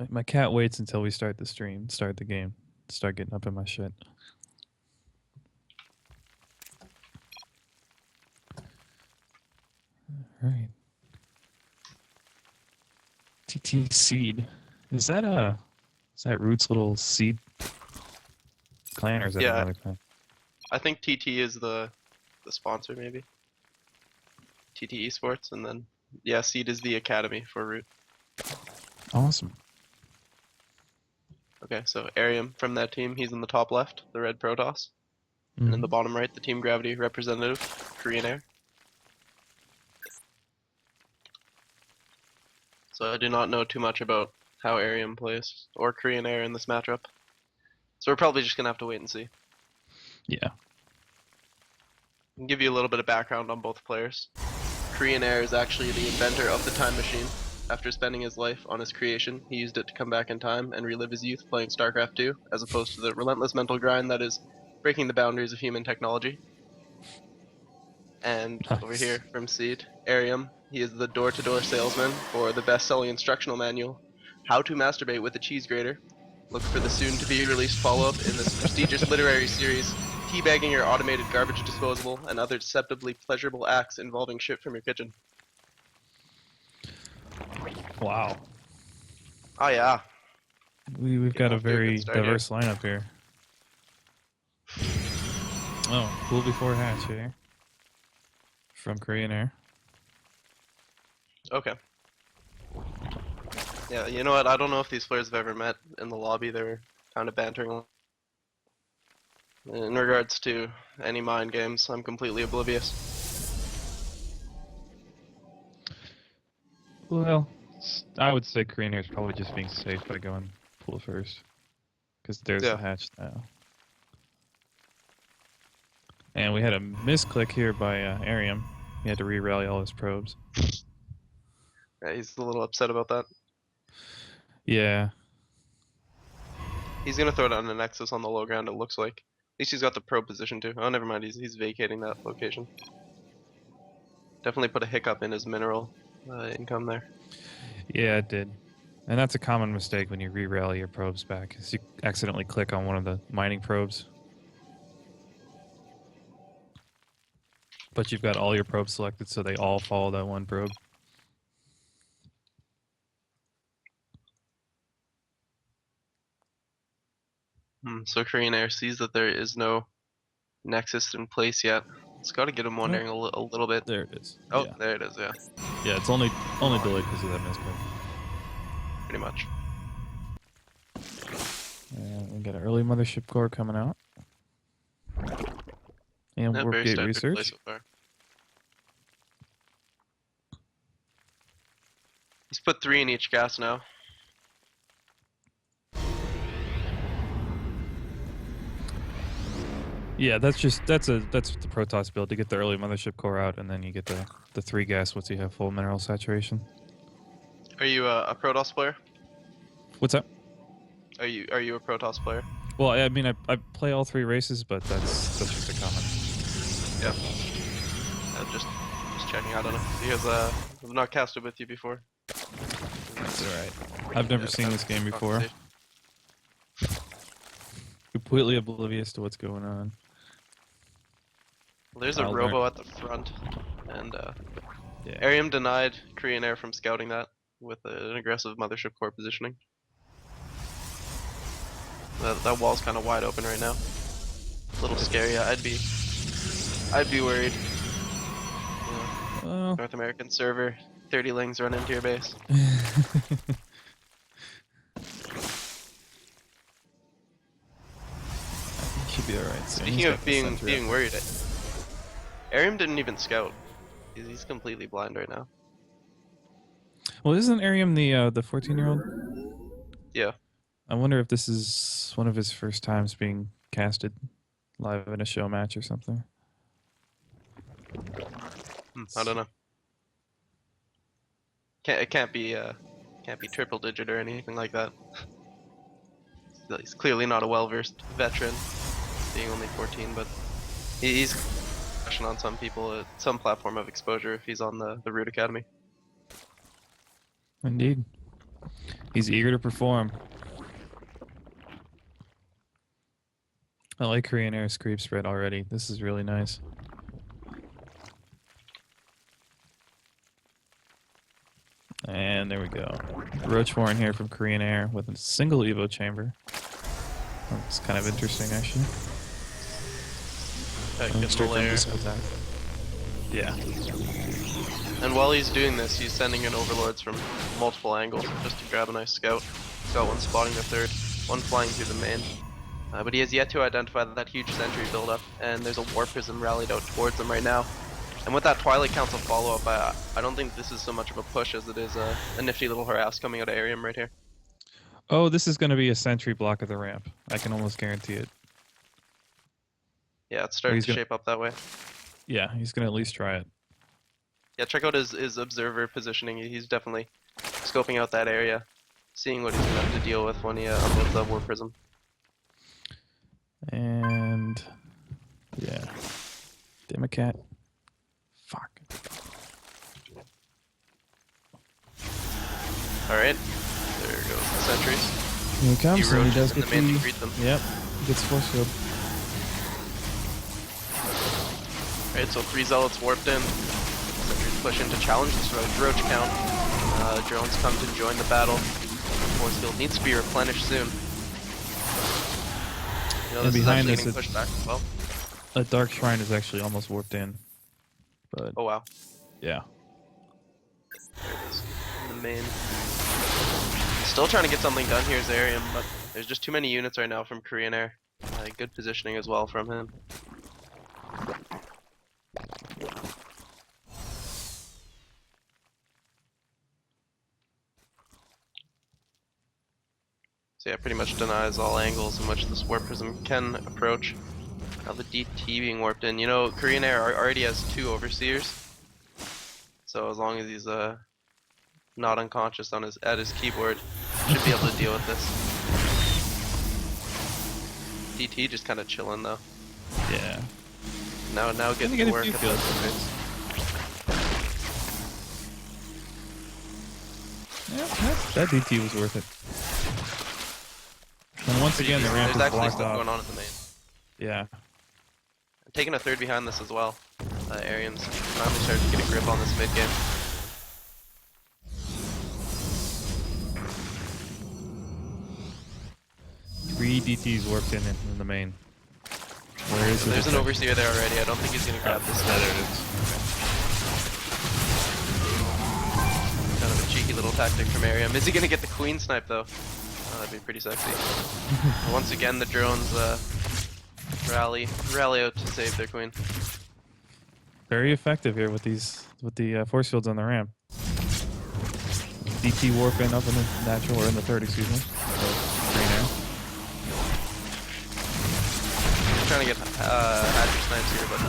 My cat waits until we start the game, start getting up in my shit. All right. TtSEED. Is that Root's little seed clan, or is that Yeah, another clan? I think TT is the sponsor, maybe. TT Esports, and then yeah, Seed is the academy for Root. Awesome. Okay, so Arium from that team, he's in the top left, the red Protoss. And in the bottom right, the Team Gravity representative, KoreanAir. So I do not know too much about how Arium plays, or KoreanAir in this matchup. So we're probably just gonna have to wait and see. Yeah. I'll give you a little bit of background on both players. KoreanAir is actually the inventor of the time machine. After spending his life on his creation, he used it to come back in time and relive his youth playing StarCraft 2, as opposed to the relentless mental grind that is breaking the boundaries of human technology. And over Nice. here from Seed, Arium, he is the door-to-door salesman for the best-selling instructional manual, How to Masturbate with a Cheese Grater. Look for the soon-to-be-released follow-up in this prestigious literary series, Teabagging Your Automated Garbage Disposable and Other Deceptively Pleasurable Acts Involving Shit from Your Kitchen. Wow. Oh yeah. We've got a very diverse lineup here. Oh, cool before hatch here. From KoreanAir. Okay. Yeah, you know what? I don't know if these players have ever met in the lobby. They were kind of bantering. In regards to any mind games, I'm completely oblivious. Well, I would say KoreanAir is probably just being safe by going pool first. Because there's the hatch now. And we had a misclick here by Arium. He had to re-rally all his probes. Yeah, he's a little upset about that. Yeah. He's gonna throw down a Nexus on the low ground, it looks like. At least he's got the probe position too. Oh, never mind, he's vacating that location. Definitely put a hiccup in his mineral income there. Yeah, it did. And that's a common mistake when you re-rally your probes back, is you accidentally click on one of the mining probes. But you've got all your probes selected, so they all follow that one probe. So KoreanAir sees that there is no Nexus in place yet. It's got to get him wondering a little bit. There it is. Oh, yeah. There it is, yeah. Yeah, it's only delayed because of that misclick. Pretty much. And we got an early mothership core coming out. And warp gate research. So far. He's put 3 in each gas now. Yeah, that's the Protoss build to get the early mothership core out, and then you get the 3 gas once you have full mineral saturation. Are you a Protoss player? What's that? Are you a Protoss player? Well, I mean, I play all 3 races, but that's just a comment. Yeah. Just checking. I don't know because I've not casted with you before. That's alright. I've never seen this game before. Completely oblivious to what's going on. Well, there's a robo at the front, and Arium denied KoreanAir from scouting that with an aggressive mothership core positioning. That wall's kind of wide open right now. A little scary. I'd be worried. Well, North American server, 30 lings run into your base. Should be alright. Speaking of being worried, Arium didn't even scout. He's completely blind right now. Well, isn't Arium the 14-year-old? Yeah. I wonder if this is one of his first times being casted live in a show match or something. I don't know. It can't be triple digit or anything like that. He's clearly not a well-versed veteran, being only 14, but he's on some people at some platform of exposure if he's on the Root Academy. Indeed. He's eager to perform. I like KoreanAir's creep spread already. This is really nice. And there we go. Roach Warren here from KoreanAir with a single Evo chamber. It's kind of interesting, actually. Yeah. And while he's doing this, he's sending in overlords from multiple angles just to grab a nice scout. He's got one spotting the third, one flying through the main. But he has yet to identify that huge sentry buildup, and there's a war prism rallied out towards him right now. And with that Twilight Council follow-up, I don't think this is so much of a push as it is a nifty little harass coming out of Arium right here. Oh, this is going to be a sentry block of the ramp. I can almost guarantee it. Yeah, it's starting to shape up that way. Yeah, he's going to at least try it. Yeah, check out his observer positioning. He's definitely scoping out that area, seeing what he's going to have to deal with when he unloads that war prism. And yeah, Democrat. Fuck. All right, there goes the sentries. Here he comes. He does get the man to greet them. Yep, gets force field. All right, so 3 zealots warped in. Sentries push in to challenge this roach count. Drones come to join the battle. Force field needs to be replenished soon. You know, and this behind is this, pushed back as well. A dark shrine is actually almost warped in. But oh wow. Yeah. There it is. In the main. Still trying to get something done here is Arium, but there's just too many units right now from KoreanAir. Good positioning as well from him. So yeah, pretty much denies all angles in which this warp prism can approach. Now the DT being warped in. You know, KoreanAir already has 2 overseers. So as long as he's not unconscious on at his keyboard, should be able to deal with this. DT just kind of chilling though. Yeah. Now getting to work. Yeah, that DT was worth it. And once again, the ramp is blocked off. There's actually stuff going on at the main. Yeah. I'm taking a third behind this as well. Arium's finally started to get a grip on this mid game. Three DTs warped in the main. Where is it? There's an overseer there already. I don't think he's gonna grab this. There it is. Kind of a cheeky little tactic from Arium. Is he gonna get the queen snipe though? That'd be pretty sexy. Once again, the drones rally out to save their queen. Very effective here with the force fields on the ramp. DT warping up in the natural, or in the third, excuse me. KoreanAir. Trying to get Hatcher snipes here, but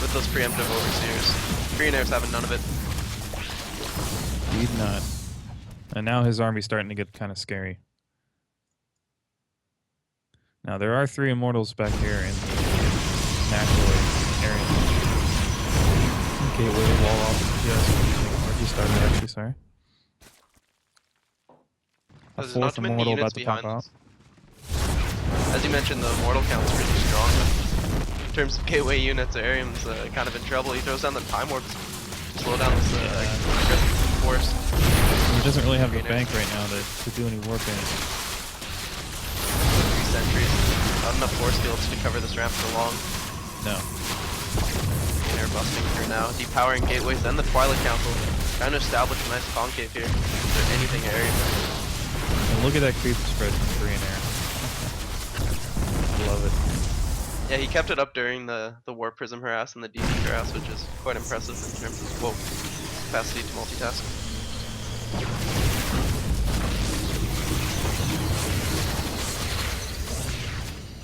with those preemptive overseers, KoreanAir's having none of it. Indeed not. And now his army's starting to get kind of scary. Now there are 3 immortals back here in the natural area. Gateway wall off. Yes, or just started actually. Sorry. A 4th immortal about to pop out. As you mentioned, the immortal count's pretty strong. In terms of gateway units, Arium's kind of in trouble. He throws down the time warps to slow down this aggressive force. He doesn't really have the bank right now to do any warping. 3 sentries. Not enough force fields to cover this ramp for long. No. Air busting through now. Depowering gateways and the Twilight Council. Trying to establish a nice concave here. Is there anything Arium? And look at that creep spread from KoreanAir. I love it. Yeah, he kept it up during the Warp Prism harass and the DT harass, which is quite impressive in terms of capacity to multitask.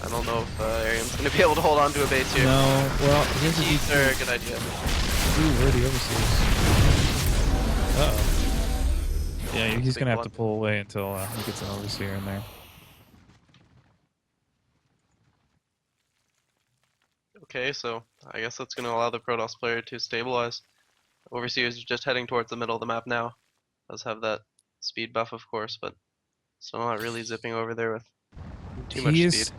I don't know if Arium's going to be able to hold on to a base here. No, well, here's a DTs are a good idea. Ooh, where are the overseers? Uh-oh. Yeah, he's going to have to pull away until he gets an overseer in there. Okay, so I guess that's going to allow the Protoss player to stabilize. Overseer is just heading towards the middle of the map now. Does have that speed buff, of course, but still not really zipping over there with too much He speed. is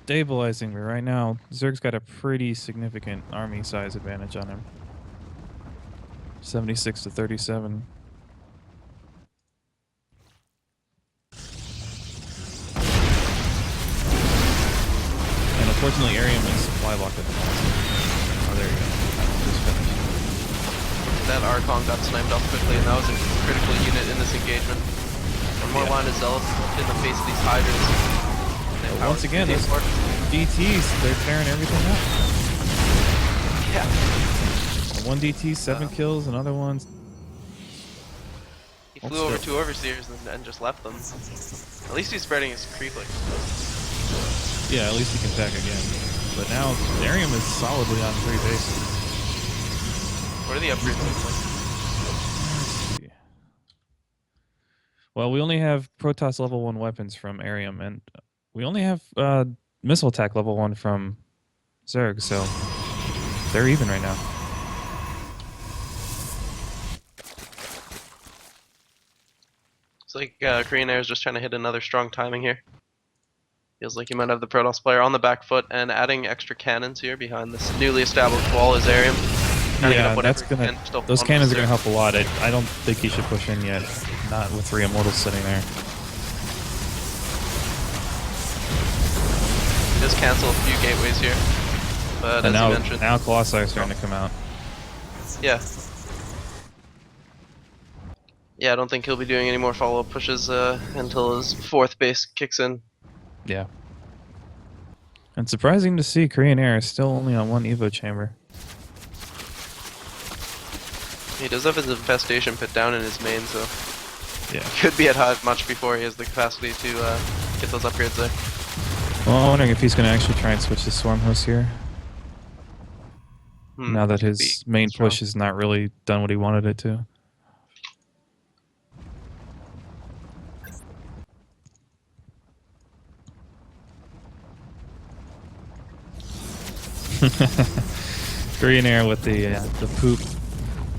stabilizing me right now. Zerg's got a pretty significant army size advantage on him. 76 to 37. And unfortunately, Arium is supply locked at the moment. Oh, there you go. Just finished. That Archon got sniped off quickly, and that was a critical unit in this engagement. One more line of Zealots in the face of these Hydras. But once again, those DTs, they're tearing everything up. Yeah. One DT, 7 kills, another one. He flew over 2 Overseers and just left them. At least he's spreading his creep like this. Yeah, at least he can attack again. But now, Arium is solidly on 3 bases. What are the upgrades look like? Let's see. Well, we only have Protoss level 1 weapons from Arium, and we only have missile attack level 1 from Zerg, so they're even right now. It's like KoreanAir is just trying to hit another strong timing here. Feels like he might have the Protoss player on the back foot, and adding extra cannons here behind this newly established wall is Arium. Yeah, that's gonna. Those cannons are gonna help a lot. I don't think he should push in yet. Not with 3 Immortals sitting there. He does cancel a few gateways here, but And as you mentioned, now Colossi are starting to come out. yeah. Yeah, I don't think he'll be doing any more follow-up pushes until his 4th base kicks in. Yeah. And surprising to see KoreanAir is still only on 1 Evo chamber. He does have his infestation put down in his main, so Yeah. could be at much before he has the capacity to get those upgrades there. Well, I'm wondering if he's going to actually try and switch to Swarm Host here. Now that his main push has not really done what he wanted it to. KoreanAir with the poop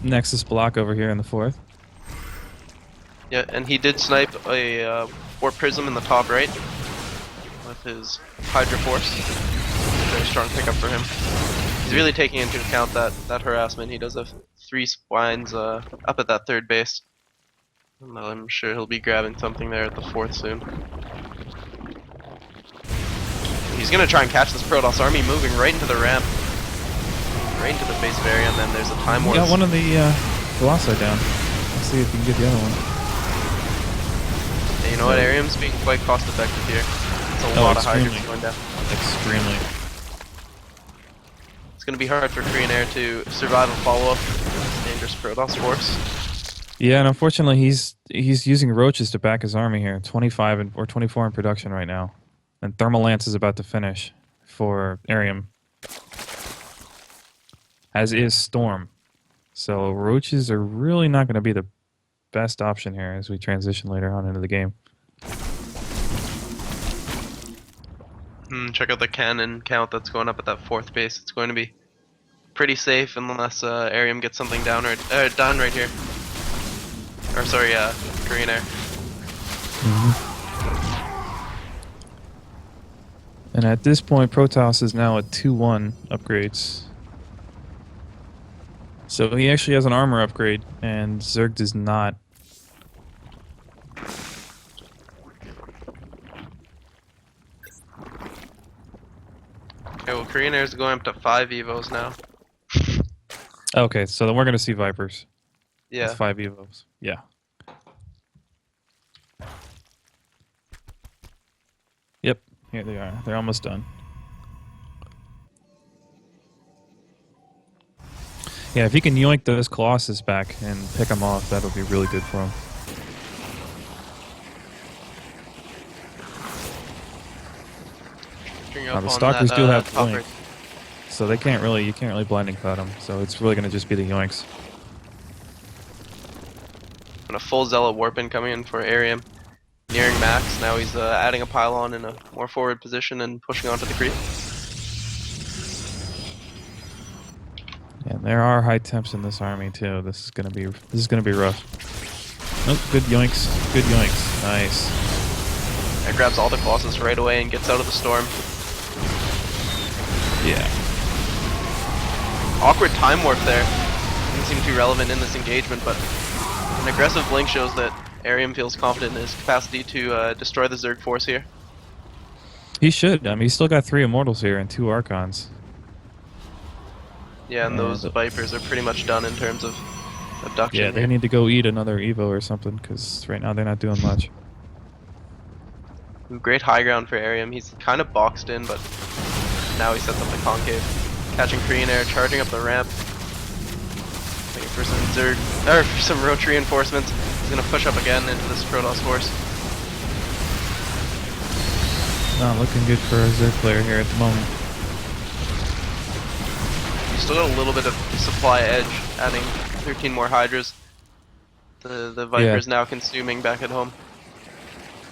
Nexus block over here in the 4th. Yeah, and he did snipe a Warp Prism in the top right with his Hydra Force. Very strong pickup for him. He's really taking into account that harassment. He does have 3 spines up at that 3rd base. And I'm sure he'll be grabbing something there at the 4th soon. He's gonna try and catch this Protoss army moving right into the ramp. Right into the face of Arium, and there's a time war. Got one of the Colossi down. Let's see if you can get the other one. Yeah, you know what? Arium's being quite cost effective here. It's a lot of Hydras going down. Extremely. It's going to be hard for KoreanAir to survive a follow-up with this dangerous Protoss force. Yeah, and unfortunately, he's using roaches to back his army here. 25 or 24 in production right now, and Thermal Lance is about to finish for Arium, as is Storm. So roaches are really not going to be the best option here as we transition later on into the game. Check out the cannon count that's going up at that 4th base. It's going to be pretty safe unless Arium gets something done right here. Or sorry, KoreanAir. And at this point, Protoss is now at 2-1 upgrades. So he actually has an armor upgrade, and Zerg does not. Okay, well, KoreanAir is going up to 5 Evos now. Okay, so then we're going to see Vipers. Yeah. With 5 Evos. Yeah. Yep, here they are. They're almost done. Yeah, if he can yoink those Colossus back and pick them off, that'll be really good for him. The Stalkers do have blink, so they can't really, you can't really blinding cut them. So it's really going to just be the yoinks. And a full Zealot Warpin coming in for Arium. Nearing max. Now he's adding a pylon in a more forward position and pushing onto the creep. And there are high temps in this army too. This is gonna be rough. Oh, good yoinks. Good yoinks. Nice. It grabs all the Colossus right away and gets out of the storm. Yeah. Awkward time warp there. Didn't seem to be relevant in this engagement, but an aggressive blink shows that Arium feels confident in his capacity to destroy the Zerg force here. He should. I mean, he's still got 3 Immortals here and 2 Archons. Yeah, and those Vipers are pretty much done in terms of abduction. Yeah, they here. need to go eat another Evo or something, because right now they're not doing much. Great high ground for Arium. He's kind of boxed in, but now he sets up the concave. Catching KoreanAir, charging up the ramp. Looking for some Zerg, or for some Roach reinforcements. He's gonna push up again into this Protoss force. Not looking good for a Zerg player here at the moment. He's still got a little bit of supply edge, adding 13 more Hydras. The Viper's now consuming back at home.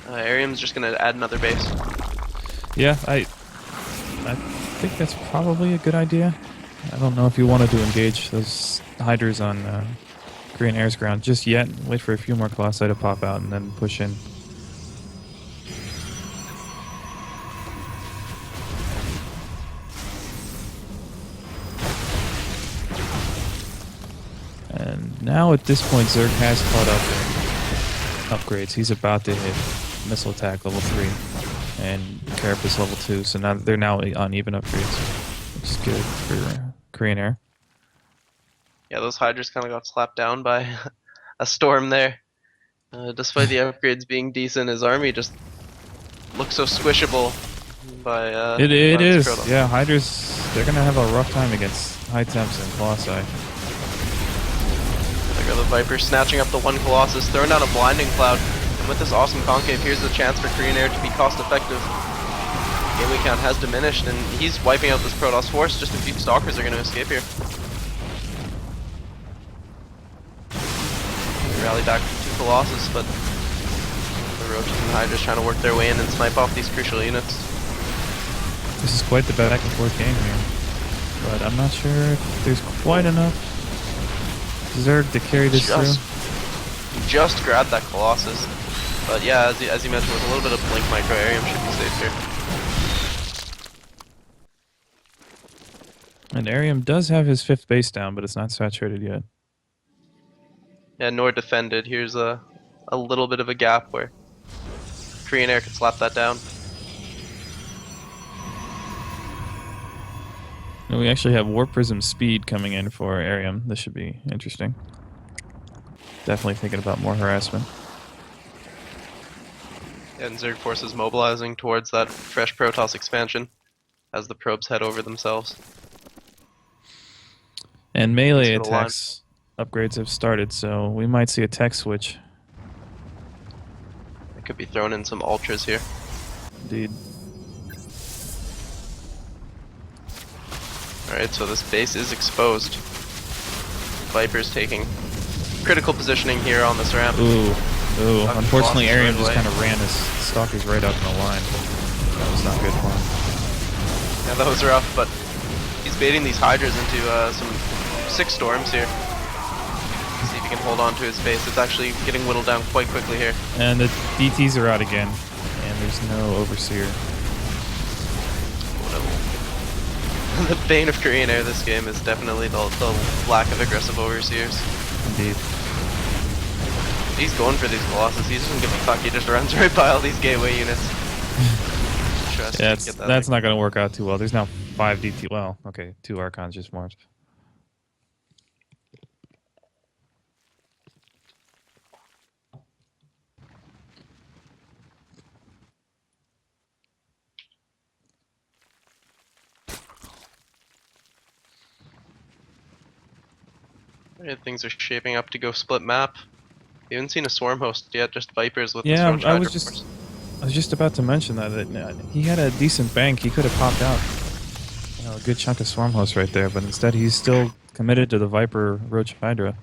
Arium's just gonna add another base. Yeah, I think that's probably a good idea. I don't know if you wanted to engage those Hydras on KoreanAir's ground just yet. Wait for a few more Colossi to pop out and then push in. And now at this point, Zerg has caught up in upgrades. He's about to hit missile attack level 3 and Carapace level 2. So now they're now on even upgrades, which is good for KoreanAir. Yeah, those Hydras kind of got slapped down by a storm there. Despite the upgrades being decent, his army just looks so squishable by It by this is. Protoss. Yeah, Hydras, they're going to have a rough time against high temps and Colossi. There go the Viper snatching up the one Colossus, throwing down a blinding cloud. And with this awesome concave, here's the chance for KoreanAir to be cost effective. Gateway count has diminished, and he's wiping out this Protoss force. Just a few Stalkers are going to escape here. Rally back to 2 Colossus, but the Roaches and Hydras trying to work their way in and snipe off these crucial units. This is quite the back and forth game here. But I'm not sure if there's quite enough Zerg to carry this through. Just grabbed that Colossus. But yeah, as you mentioned, with a little bit of blink micro, Arium should be safe here. And Arium does have his 5th base down, but it's not saturated yet. Yeah, nor defended. Here's a little bit of a gap where KoreanAir could slap that down. And we actually have Warp Prism speed coming in for Arium. This should be interesting. Definitely thinking about more harassment. And Zerg forces mobilizing towards that fresh Protoss expansion as the probes head over themselves. And melee attacks upgrades have started, so we might see a tech switch. I could be throwing in some ultras here. Indeed. Alright, so this base is exposed. Viper's taking critical positioning here on this ramp. Ooh. Unfortunately, Arium just away. kind of ran his Stalkers right up in the line. That was not good for him. Yeah, that was rough, but he's baiting these Hydras into some 6 storms here. See if he can hold on to his base. It's actually getting whittled down quite quickly here. And the DTs are out again, and there's no Overseer. The bane of KoreanAir this game is definitely the lack of aggressive Overseers. Indeed. He's going for these Colossus. He doesn't give a fuck. He just runs right by all these gateway units. Yeah, that's not going to work out too well. There's now 5 DT. Well, okay, 2 Archons just marched. Alright, things are shaping up to go split map. We haven't seen a swarm host yet, just Vipers with Yeah, this I was just about to mention that he had a decent bank. He could have popped out a good chunk of swarm hosts right there, but instead he's still committed to the Viper Roach Hydra.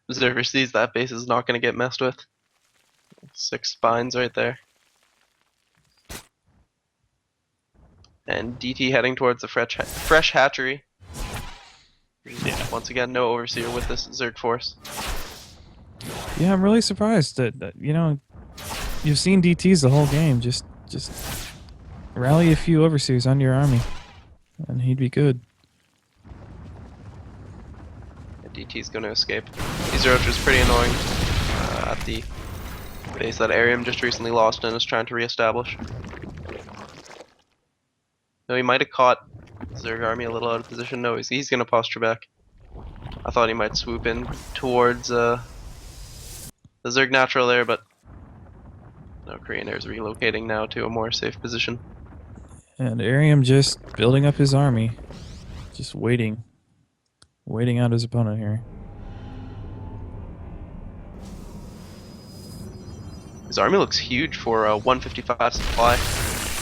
Observer sees that base is not going to get messed with. 6 spines right there. And DT heading towards the fresh hatchery. Once again, no Overseer with this Zerg force. Yeah, I'm really surprised that you know, you've seen DTs the whole game. Just rally a few Overseers on your army, and he'd be good. DT's going to escape. These Roach pretty annoying at the base that Arium just recently lost and is trying to reestablish. No, he might have caught Zerg army a little out of position. No, he's going to posture back. I thought he might swoop in towards the Zerg natural there, but no, KoreanAir is relocating now to a more safe position. And Arium just building up his army, just waiting out his opponent here. His army looks huge for a 155 supply.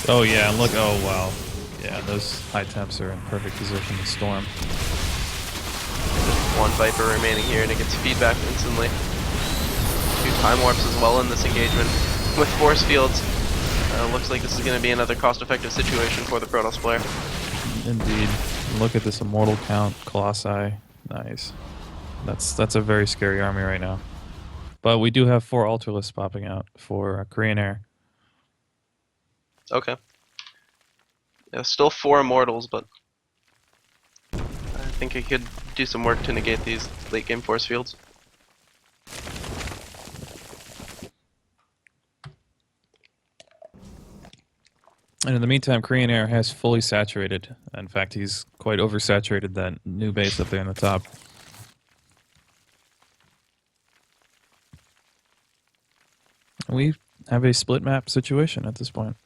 Oh yeah, look! Oh wow, yeah, those high temps are in perfect position to storm. Just one Viper remaining here, and it gets feedback instantly. 2 time warps as well in this engagement with force fields. Looks like this is going to be another cost-effective situation for the Protoss player. Indeed. Look at this immortal count, Colossi. Nice. That's a very scary army right now. But we do have 4 Ultralisks popping out for KoreanAir. Okay. Yeah, still 4 Immortals, but I think I could do some work to negate these late game force fields. And in the meantime, KoreanAir has fully saturated. In fact, he's quite oversaturated that new base up there in the top. We have a split map situation at this point.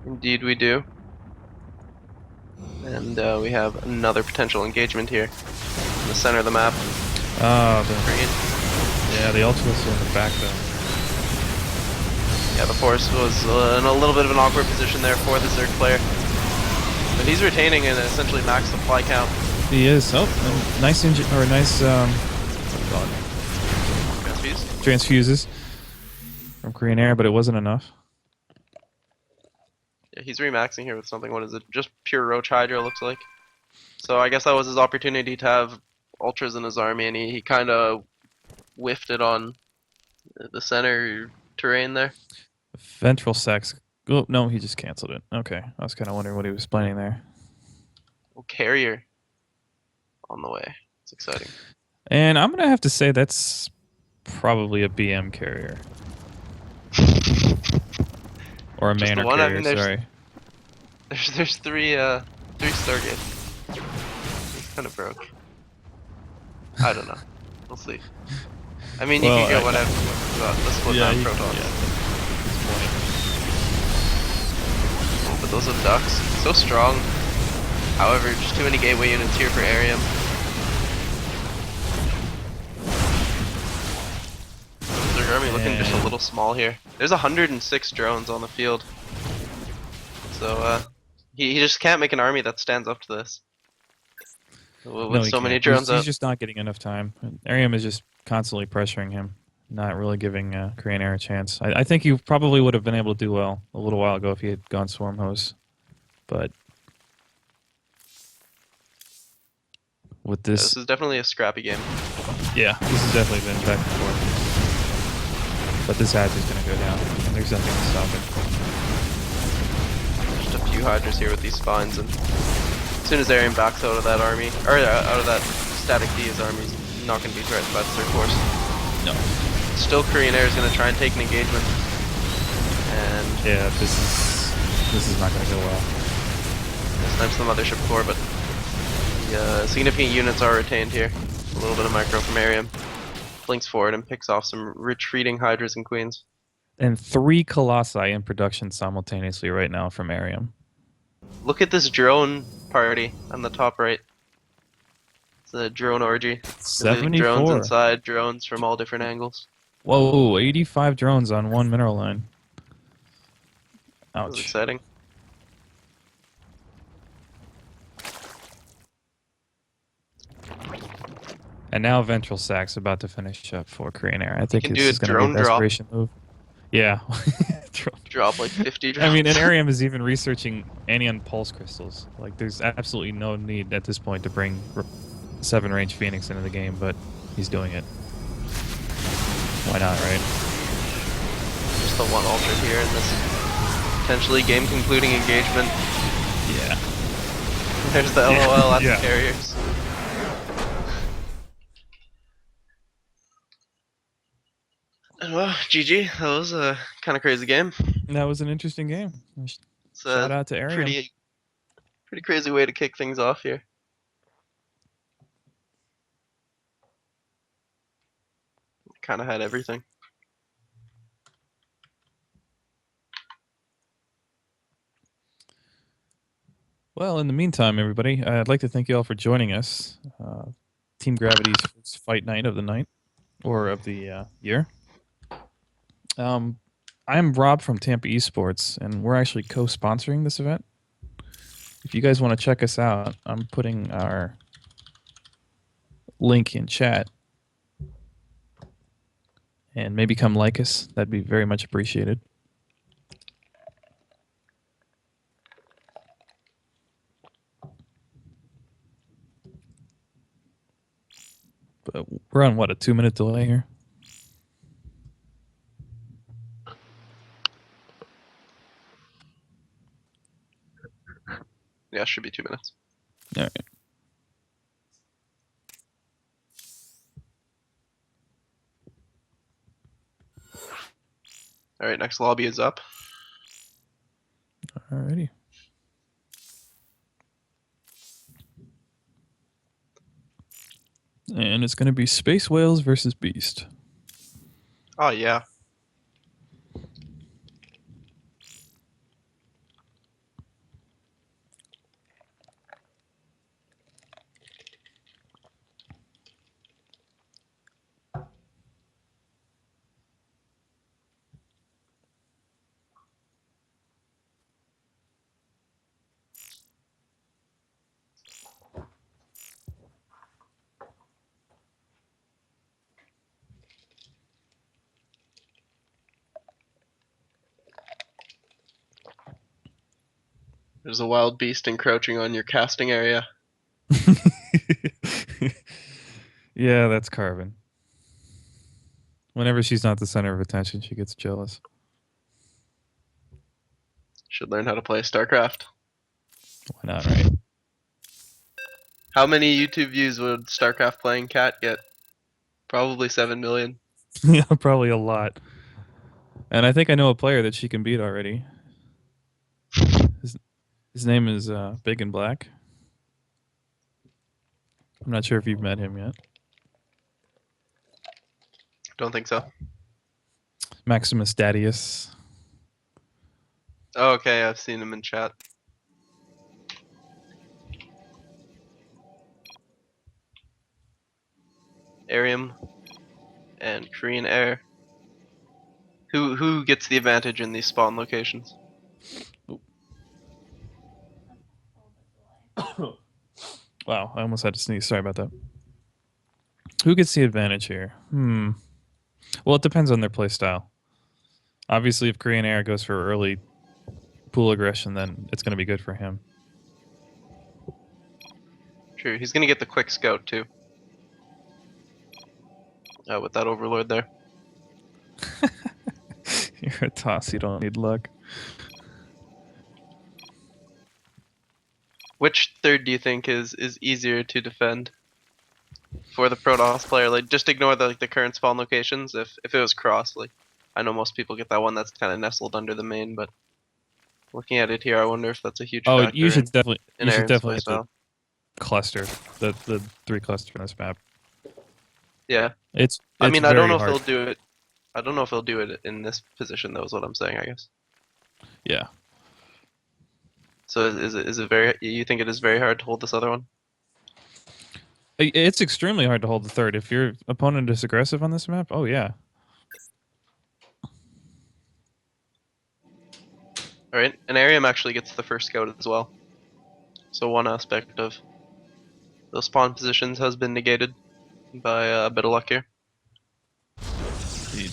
Indeed we do. And we have another potential engagement here in the center of the map. Yeah, the Ultras are in the back though. Yeah, the force was in a little bit of an awkward position there for the Zerg player. But he's retaining an essentially max supply count. He is. Oh, and nice transfuses from KoreanAir, but it wasn't enough. Yeah, he's remaxing here with something. What is it? Just pure Roach Hydra, looks like. So I guess that was his opportunity to have Ultras in his army, and he kind of whiffed it on the center terrain there. Ventral Sacs. Oh, no, he just canceled it. Okay. I was kind of wondering what he was planning there. Oh, Carrier on the way. It's exciting. And I'm going to have to say that's probably a BM carrier. Or a Manor carrier, I mean, sorry. There's three Stargates. It's kind of broke. I don't know. We'll see. I mean, you can get whatever about the split down Protons. Oh, but those are ducks. So strong. However, just too many gateway units here for Arium. Their army looking just a little small here. There's 106 drones on the field. So, he just can't make an army that stands up to this. With so many drones He's just not getting enough time. Arium is just constantly pressuring him, not really giving KoreanAir a chance. I think he probably would have been able to do well a little while ago if he had gone Swarm Host. But with this... Yeah, this is definitely a scrappy game. Yeah, this has definitely been back and forth. But this hatch is going to go down. There's nothing to stop it. Just a few Hydras here with these spines, and as soon as Arium backs out of that army, or out of that static D, his army's not going to be threatened by the Zerg force. No. Still, KoreanAir is going to try and take an engagement. And yeah, this is not going to go well. Snipes the Mothership core, but the significant units are retained here. A little bit of micro from Arium. Blinks forward and picks off some retreating Hydras and Queens. And 3 Colossi in production simultaneously right now from Arium. Look at this drone party on the top right. It's a drone orgy. 74. Drones inside, drones from all different angles. Whoa, 85 drones on one mineral line. Ouch. That's exciting. And now Ventral Sack's about to finish up for KoreanAir. I think can this do a is going to be a drone drop. desperation move. Yeah. Drop like 50 I mean, and drops. Arium is even researching anion pulse crystals. Like, there's absolutely no need at this point to bring 7 range Phoenix into the game, but he's doing it. Why not, right? Just the one ultra here in this potentially game concluding engagement. Yeah. There's the LOL at Yeah. the carriers. And well, GG. That was a kind of crazy game. That was an interesting game. It's Shout a out to Arium. pretty crazy way to kick things off here. Kind of had everything. Well, in the meantime, everybody, I'd like to thank you all for joining us. Team Gravity's first fight night of the night, or of the year. I'm Rob from Tampa Esports, and we're actually co-sponsoring this event. If you guys want to check us out, I'm putting our link in chat, and maybe come like us. That'd be very much appreciated. But we're on what, a 2-minute delay here? Yeah, should be 2 minutes. All right. All right, next lobby is up. Alrighty. And it's going to be Space Whales versus Beast. Oh yeah. There's a wild beast encroaching on your casting area. Yeah, that's Carvin. Whenever she's not the center of attention, she gets jealous. Should learn how to play StarCraft. Why not, right? How many YouTube views would StarCraft playing cat get? Probably 7 million. Yeah, probably a lot. And I think I know a player that she can beat already. His name is Big and Black. I'm not sure if you've met him yet. Don't think so. Maximus Dadius. Oh, okay, I've seen him in chat. Arium and KoreanAir. Who gets the advantage in these spawn locations? Wow, I almost had to sneeze. Sorry about that. Who gets the advantage here? Well, it depends on their play style. Obviously, if KoreanAir goes for early pool aggression, then it's going to be good for him. True, he's gonna get the quick scout too. With that overlord there. You're a toss. You don't need luck. Which third do you think is easier to defend for the Protoss player? Like, just ignore the current spawn locations. If it was cross, like, I know most people get that one that's kind of nestled under the main, but looking at it here, I wonder if that's a huge Oh, factor you should in Arium's definitely hit the playstyle. cluster, the 3 cluster on this map. Yeah, It's I mean, I don't very know if hard. he'll do it. I don't know if he'll do it in this position, though. Is what I'm saying, I guess. Yeah. So is it very? You think it is very hard to hold this other one? It's extremely hard to hold the third. If your opponent is aggressive on this map, oh yeah. All right, and Arium actually gets the first scout as well. So one aspect of those spawn positions has been negated by a bit of luck here. Indeed.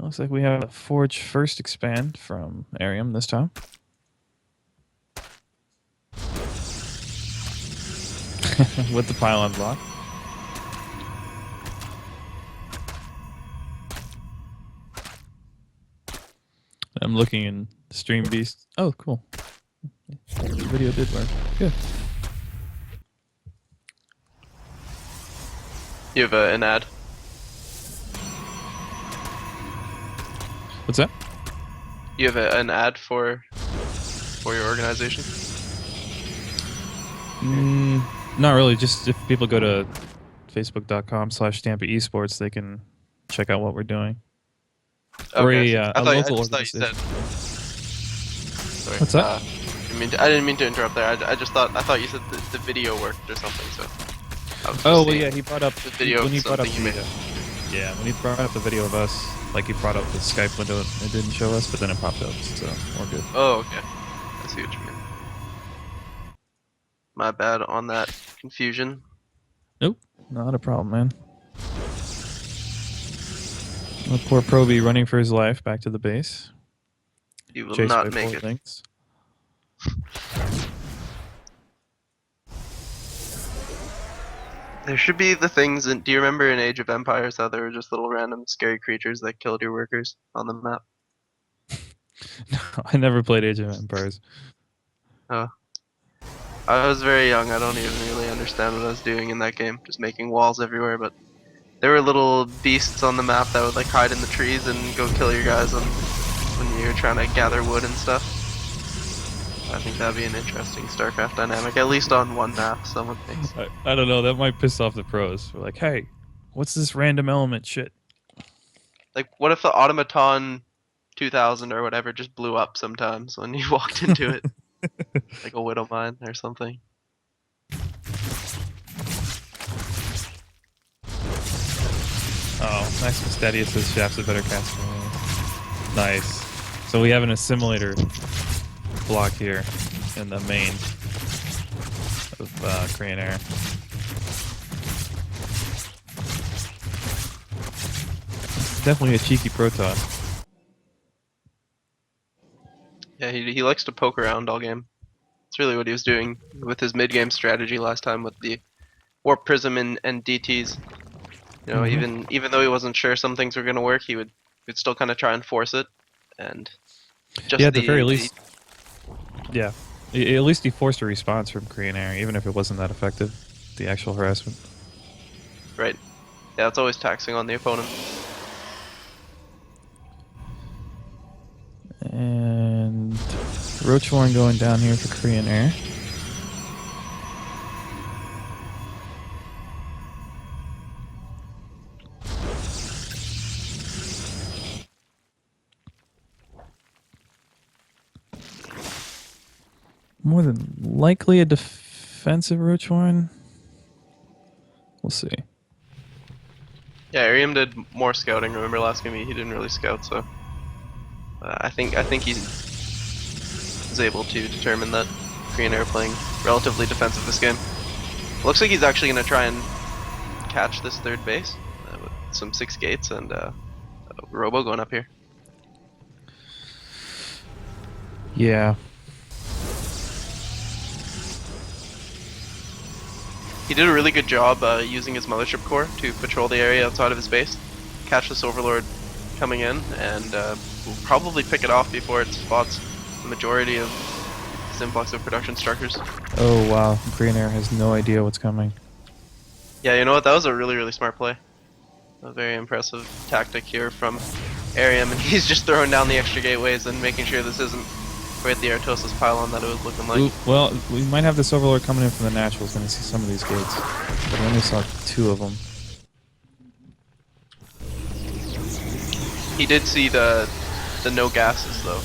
Looks like we have a Forge first expand from Arium this time. With the pylon block. I'm looking in Stream Beast. Oh, cool. The video did work. Good. You have an ad. What's that? You have an ad for your organization. Not really. Just if people go to facebook.com/Stampa Esports, they can check out what we're doing. Okay. Or a local organization. Sorry. What's that? I didn't mean to interrupt there. I thought you said the video worked or something. So. I was Oh just well, seeing yeah. He brought up the video. when he brought up You made. yeah, when he brought up the video of us, like he brought up the Skype window. It didn't show us, but then it popped up, so we're good. Oh, okay. I see what you mean. My bad on that confusion. Nope, not a problem, man. Oh, poor Proby running for his life back to the base. You will Chased not by make four it. things. There should be the things. Do you remember in Age of Empires how there were just little random scary creatures that killed your workers on the map? No, I never played Age of Empires. Oh. I was very young. I don't even really understand what I was doing in that game. Just making walls everywhere, but there were little beasts on the map that would like hide in the trees and go kill your guys when you're trying to gather wood and stuff. I think that'd be an interesting StarCraft dynamic, at least on one map, someone thinks. I don't know. That might piss off the pros. We're like, hey, what's this random element shit? Like, what if the Automaton 2000 or whatever just blew up sometimes when you walked into it? Like a widow mine or something. Oh, Maximus Stadius says Shaft's a better caster. Nice. So we have an assimilator block here in the main of KoreanAir. Definitely a cheeky proton. Yeah, he likes to poke around all game. That's really what he was doing with his mid-game strategy last time with the Warp Prism and DTs. You know, even though he wasn't sure some things were gonna work, he'd still kind of try and force it. And just yeah, at the very least, yeah, at least he forced a response from KoreanAir, even if it wasn't that effective. The actual harassment. Right. Yeah, it's always taxing on the opponent. And Roachhorn going down here for KoreanAir. More than likely a defensive Roachhorn. We'll see. Yeah, Arium did more scouting. Remember last game he didn't really scout, so I think he was able to determine that KoreanAir are playing relatively defensive this game. Looks like he's actually going to try and catch this third base with some 6 gates and Robo going up here. Yeah. He did a really good job using his mothership core to patrol the area outside of his base, catch this overlord coming in, and we'll probably pick it off before it spots the majority of his influx of production structures. Oh wow, KoreanAir has no idea what's coming. Yeah, you know what? That was a really, really smart play. A very impressive tactic here from Arium, and he's just throwing down the extra gateways and making sure this isn't quite the Artosis pylon that it was looking like. Ooh, well, we might have this overlord coming in from the naturals when we see some of these gates. But we only saw 2 of them. He did see the no gases though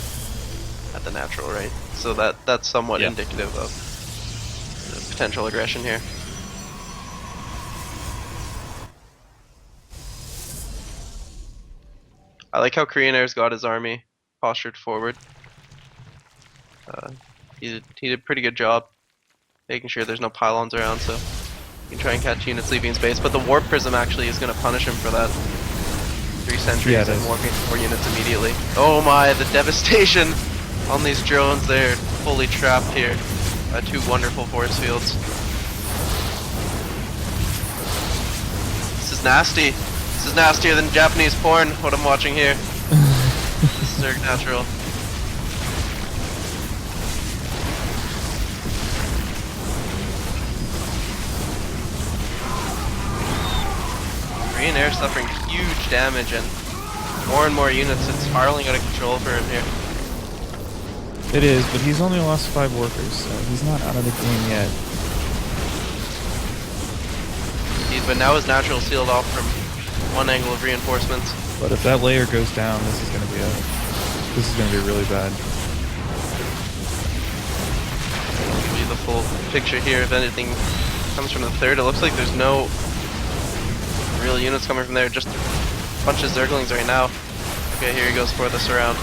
at the natural, right? So that's somewhat indicative of potential aggression here. I like how KoreanAir's got his army postured forward. He did a pretty good job making sure there's no pylons around, so he can try and catch units leaving space. But the Warp Prism actually is going to punish him for that. 3 sentries and more units immediately. Oh my, the devastation on these drones. They're fully trapped here by 2 wonderful force fields. This is nasty. This is nastier than Japanese porn, what I'm watching here. This is Zerg natural. KoreanAir suffering huge damage and more units. It's spiraling out of control for him here. It is, but he's only lost 5 workers, so he's not out of the game yet. Indeed, but now his natural sealed off from one angle of reinforcements. But if that layer goes down, this is gonna be really bad. I'll give you the full picture here. If anything comes from the third, it looks like there's no real units coming from there. Just a bunch of Zerglings right now. Okay, here he goes for the surround.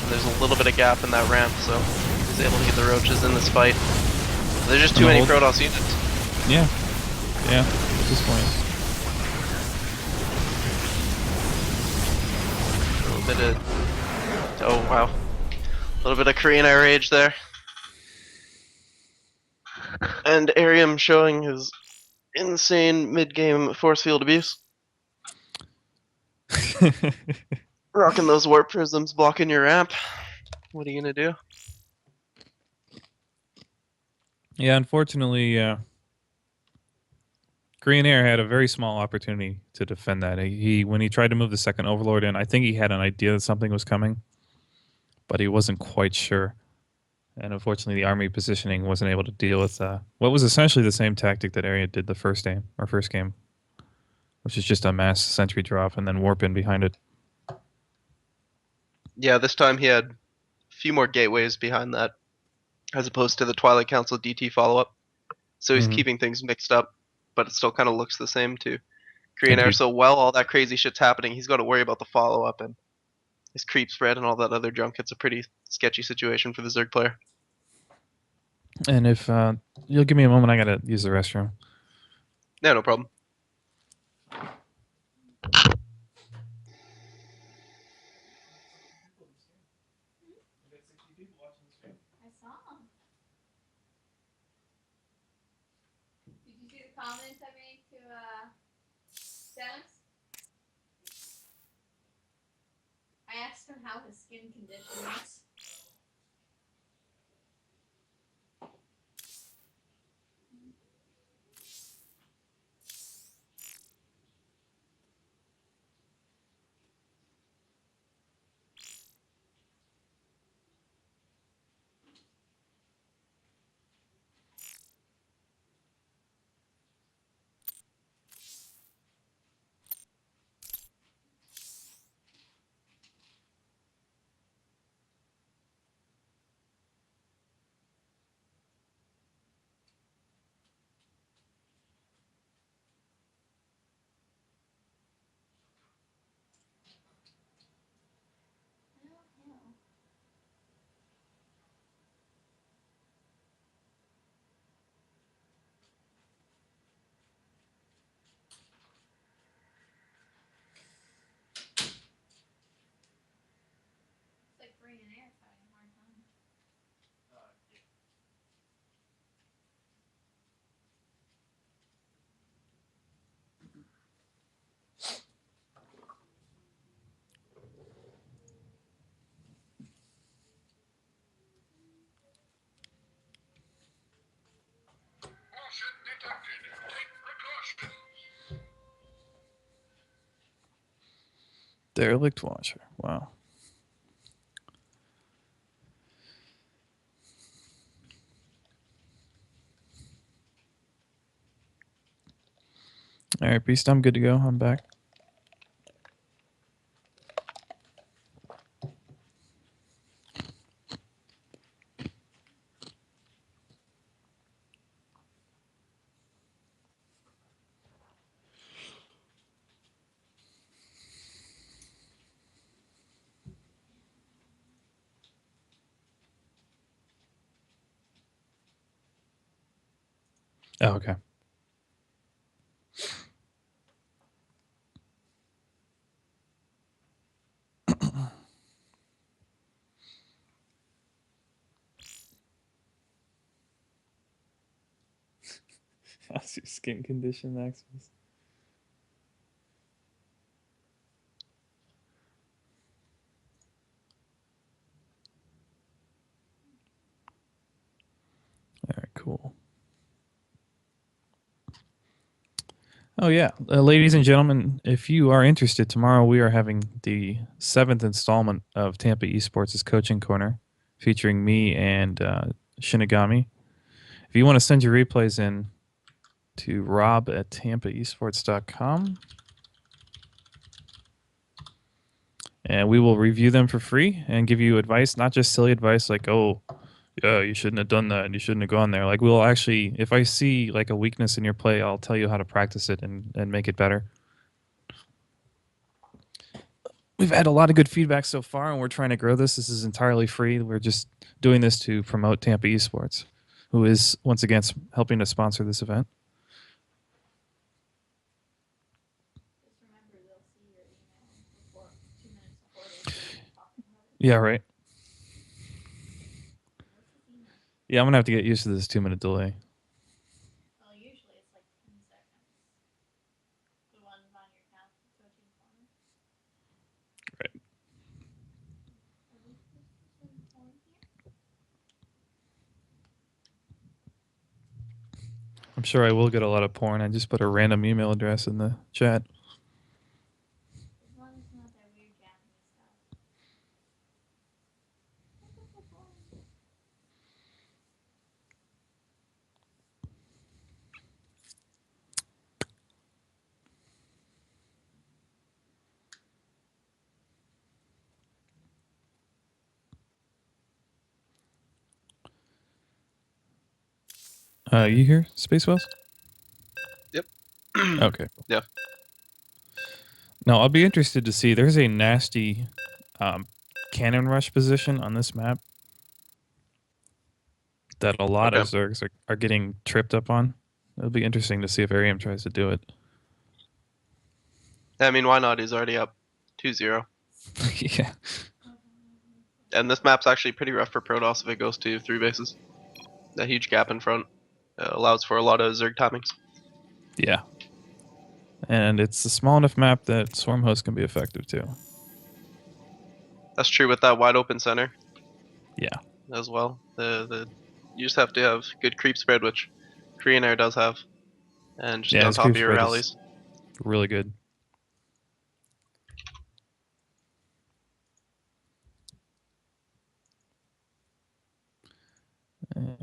There's a little bit of gap in that ramp, so he's able to get the roaches in this fight. There's just too many Protoss units. Yeah. Yeah, at this point. A little bit of... Oh, wow. A little bit of KoreanAir rage there. And Arium showing his insane mid-game force field abuse. Rocking those warp prisms, blocking your ramp. What are you gonna do? Yeah, unfortunately, KoreanAir had a very small opportunity to defend that. When he tried to move the second Overlord in, I think he had an idea that something was coming, but he wasn't quite sure. And unfortunately, the army positioning wasn't able to deal with what was essentially the same tactic that Arium did the first game, which is just a mass sentry drop and then warp in behind it. Yeah, this time he had a few more gateways behind that, as opposed to the Twilight Council DT follow-up. So he's keeping things mixed up, but it still kind of looks the same to KoreanAir. So while all that crazy shit's happening, he's got to worry about the follow-up and his creep spread and all that other junk. It's a pretty sketchy situation for the Zerg player. And if you'll give me a moment, I gotta use the restroom. Yeah, no problem. I saw them. Did you see the comments I made to Dennis? I asked him how his skin condition was. It's like KoreanAir having a hard time. Derelict Watcher. Wow. All right, Beast, I'm good to go. I'm back. Oh, okay. How's your skin condition, Maximus? All right, cool. Oh yeah, ladies and gentlemen, if you are interested, tomorrow we are having the 7th installment of Tampa Esports' Coaching Corner, featuring me and Shinigami. If you want to send your replays in to rob@tampaesports.com, and we will review them for free and give you advice, not just silly advice like, oh, yeah, you shouldn't have done that and you shouldn't have gone there. Like, we'll actually, if I see like a weakness in your play, I'll tell you how to practice it and make it better. We've had a lot of good feedback so far, and we're trying to grow this. This is entirely free. We're just doing this to promote Tampa Esports, who is, once again, helping to sponsor this event. Just remember, they'll see your email before 2 minutes before they start talking about it. Yeah, right. What's his email? Yeah, I'm going to have to get used to this 2-minute delay. Well, usually it's like 10 seconds. The ones on your coaching corner. Right. Are we supposed to send porn here? I'm sure I will get a lot of porn. I just put a random email address in the chat. As long as it's not that weird Japanese stuff. You here, Space Wells? Yep. Okay. Yeah. Now, I'll be interested to see. There's a nasty cannon rush position on this map that a lot of Zergs are getting tripped up on. It'll be interesting to see if Arium tries to do it. I mean, why not? He's already up 2-0. Yeah. And this map's actually pretty rough for Protoss if it goes to 3 bases. That huge gap in front allows for a lot of Zerg timings. Yeah. And it's a small enough map that Swarm Host can be effective too. That's true with that wide open center. Yeah. As well. You just have to have good creep spread, which KoreanAir does have. And just on top of your rallies. Really good. And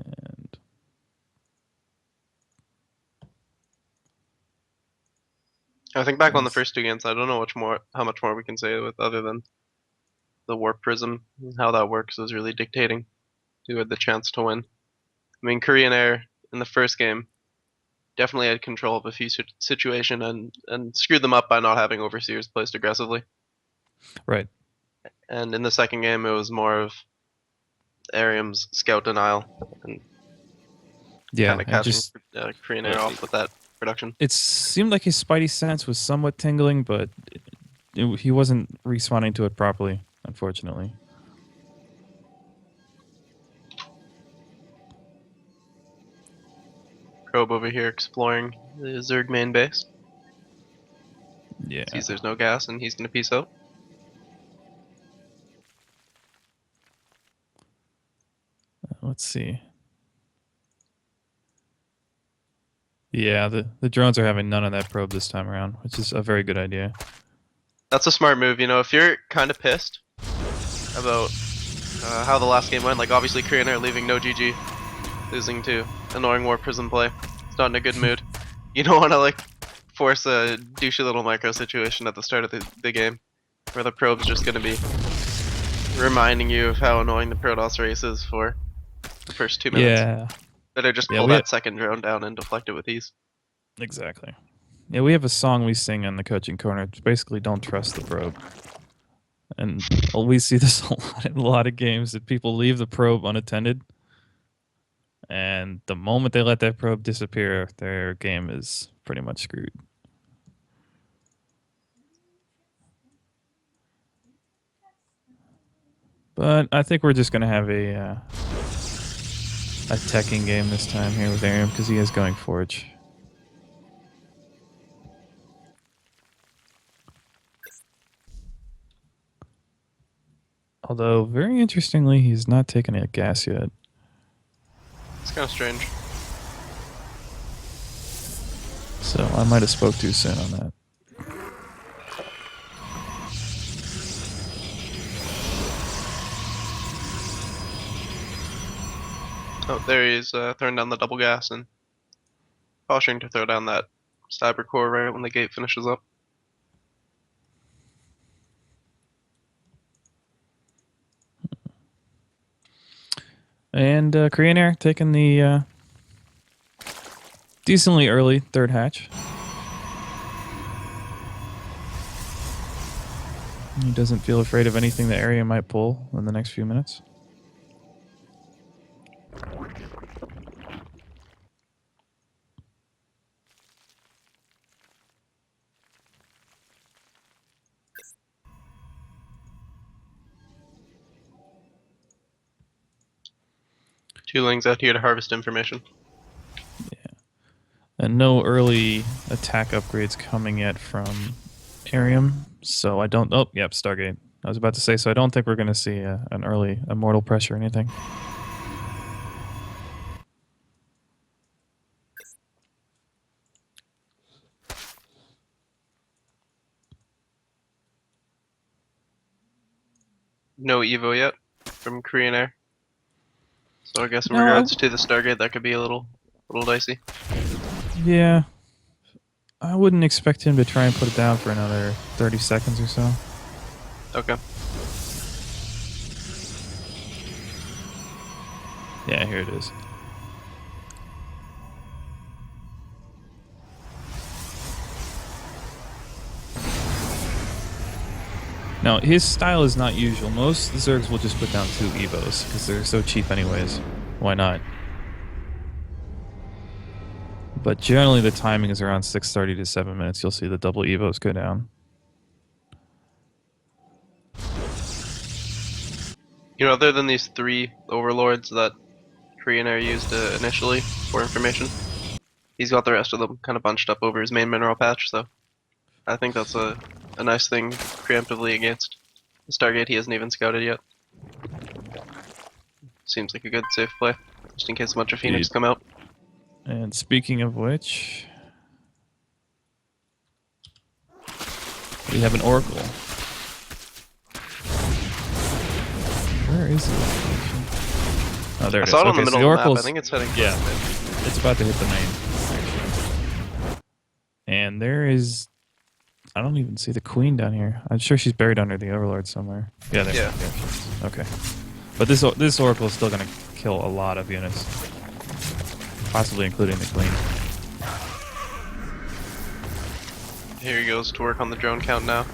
I think back on the first 2 games, I don't know how much more we can say with other than the warp prism and how that works is really dictating who had the chance to win. I mean, KoreanAir in the first game definitely had control of a few situation and screwed them up by not having overseers placed aggressively. Right. And in the second game, it was more of Arium's scout denial and kind of catching KoreanAir off with that production. It seemed like his spidey sense was somewhat tingling, but he wasn't responding to it properly, unfortunately. Probe over here exploring the Zerg main base. Yeah. Sees there's no gas and he's going to peace out. Let's see. Yeah, the drones are having none of that probe this time around, which is a very good idea. That's a smart move. You know, if you're kind of pissed about how the last game went, like obviously KoreanAir leaving no GG, losing to annoying War Prism play, it's not in a good mood. You don't want to like force a douchey little micro situation at the start of the game, where the probe's just going to be reminding you of how annoying the Protoss race is for the first 2 minutes. Yeah. Better just pull that second drone down and deflect it with ease. Exactly. Yeah, we have a song we sing on the coaching corner. It's basically don't trust the probe. And we see this a lot in a lot of games that people leave the probe unattended. And the moment they let that probe disappear, their game is pretty much screwed. But I think we're just going to have a teching game this time here with Arium because he is going Forge. Although, very interestingly, he's not taking a gas yet. It's kind of strange. So I might have spoke too soon on that. Oh, there he is, throwing down the double gas and posturing to throw down that cyber core right when the gate finishes up. And KoreanAir taking the decently early third hatch. He doesn't feel afraid of anything the area might pull in the next few minutes. Two Lings out here to harvest information. And no early attack upgrades coming yet from Arium. So I don't... Oh, yep, Stargate. I was about to say, so I don't think we're going to see an early Immortal Pressure or anything. No Evo yet from KoreanAir. So I guess in No, regards to the Stargate, that could be a little dicey. Yeah. I wouldn't expect him to try and put it down for another 30 seconds or so. Okay. Yeah, here it is. Now, his style is not usual. Most Zergs will just put down 2 Evos because they're so cheap anyways. Why not? But generally the timing is around 6:30 to 7 minutes. You'll see the double Evos go down. You know, other than these 3 overlords that KoreanAir used initially for information, he's got the rest of them kind of bunched up over his main mineral patch, so I think that's a nice thing preemptively against the Stargate he hasn't even scouted yet. Seems like a good safe play, just in case a bunch of Phoenix come out. And speaking of which, we have an Oracle. Where is the location? Oh, there it is. I saw it on the Okay, so middle the of the map. I Oracle's... think it's heading. Yeah, it's about to hit the main, actually. And there is... I don't even see the Queen down here. I'm sure she's buried under the Overlord somewhere. Yeah, there. Yeah. She is. Okay. But this Oracle is still going to kill a lot of units. Possibly including the Queen. Here he goes to work on the drone count now.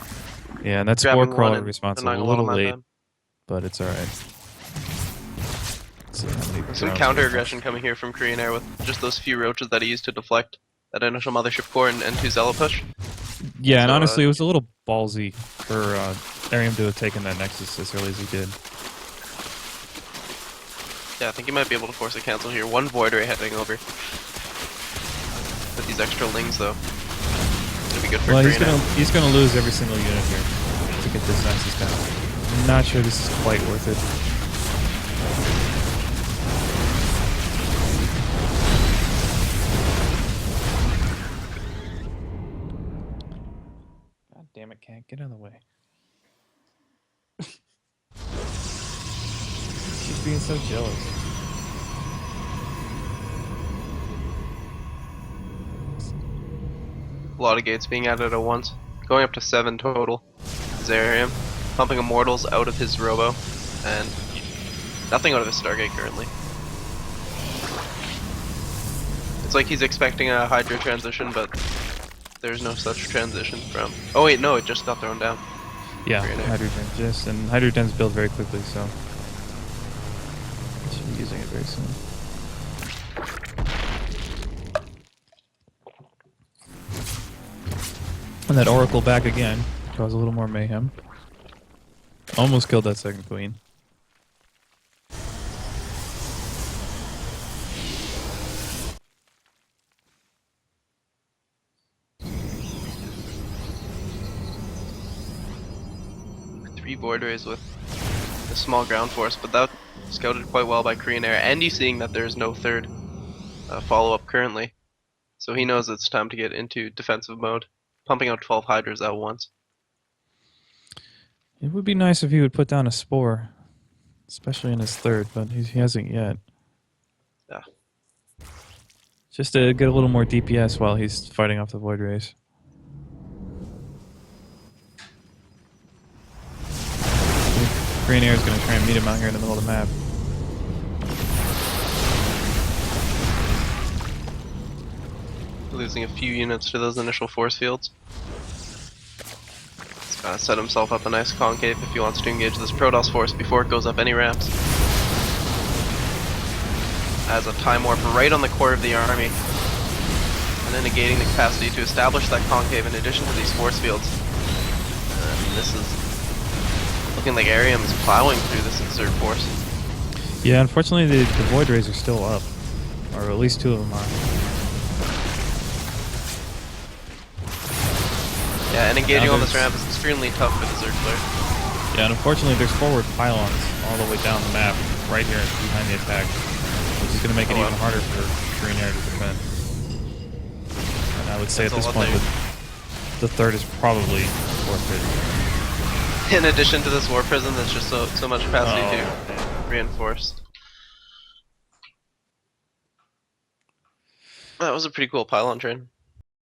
Yeah, and that Grabbing Spore Crawler one response and a knocking a little lot of late, them. but it's alright. See how many Some drones counter we aggression coming here from KoreanAir with just those few roaches that he used to deflect that initial mothership core and 2 Zella push. Yeah, and So, honestly, it was a little ballsy for Arium to have taken that Nexus as early as he did. Yeah, I think he might be able to force a cancel here. 1 Void Ray heading over. With these extra Lings, though. It's gonna be good for Well, KoreanAir. he's gonna lose every single unit here to get this Nexus down. I'm not sure this is quite worth it. God damn it, Cat, get out of the way. She's being so jealous. A lot of gates being added at once. Going up to 7 total. Arium pumping Immortals out of his Robo. And nothing out of his Stargate currently. It's like he's expecting a Hydra transition, but there's no such transition from... Oh wait, no, it just got thrown down. Yeah, KoreanAir. Hydrogen just, and Hydrogen's built very quickly, so should be using it very soon. And that Oracle back again, cause a little more mayhem. Almost killed that second Queen. Three Void Rays with a small ground force, but that scouted quite well by KoreanAir, and he's seeing that there's no third follow-up currently. So he knows it's time to get into defensive mode, pumping out 12 Hydras at once. It would be nice if he would put down a spore, especially in his third, but he hasn't yet. Yeah. Just to get a little more DPS while he's fighting off the Void Rays. KoreanAir is going to try and meet him out here in the middle of the map. Losing a few units to those initial force fields. He's gotta set himself up a nice concave if he wants to engage this Protoss force before it goes up any ramps. As a Time Warp right on the core of the army. And then negating the capacity to establish that concave in addition to these force fields. And this is looking like Arium is plowing through this exert force. Yeah, unfortunately the Void Rays are still up. Or at least 2 of them are. Yeah, and engaging on this ramp is extremely tough for the Zerg player. Yeah, and unfortunately there's forward pylons all the way down the map, right here behind the attack, which is going to make it even harder for KoreanAir to defend. And I would say That's at this point the third is probably forfeit. In addition to this war prison, that's just so much capacity to reinforce. That was a pretty cool pylon train.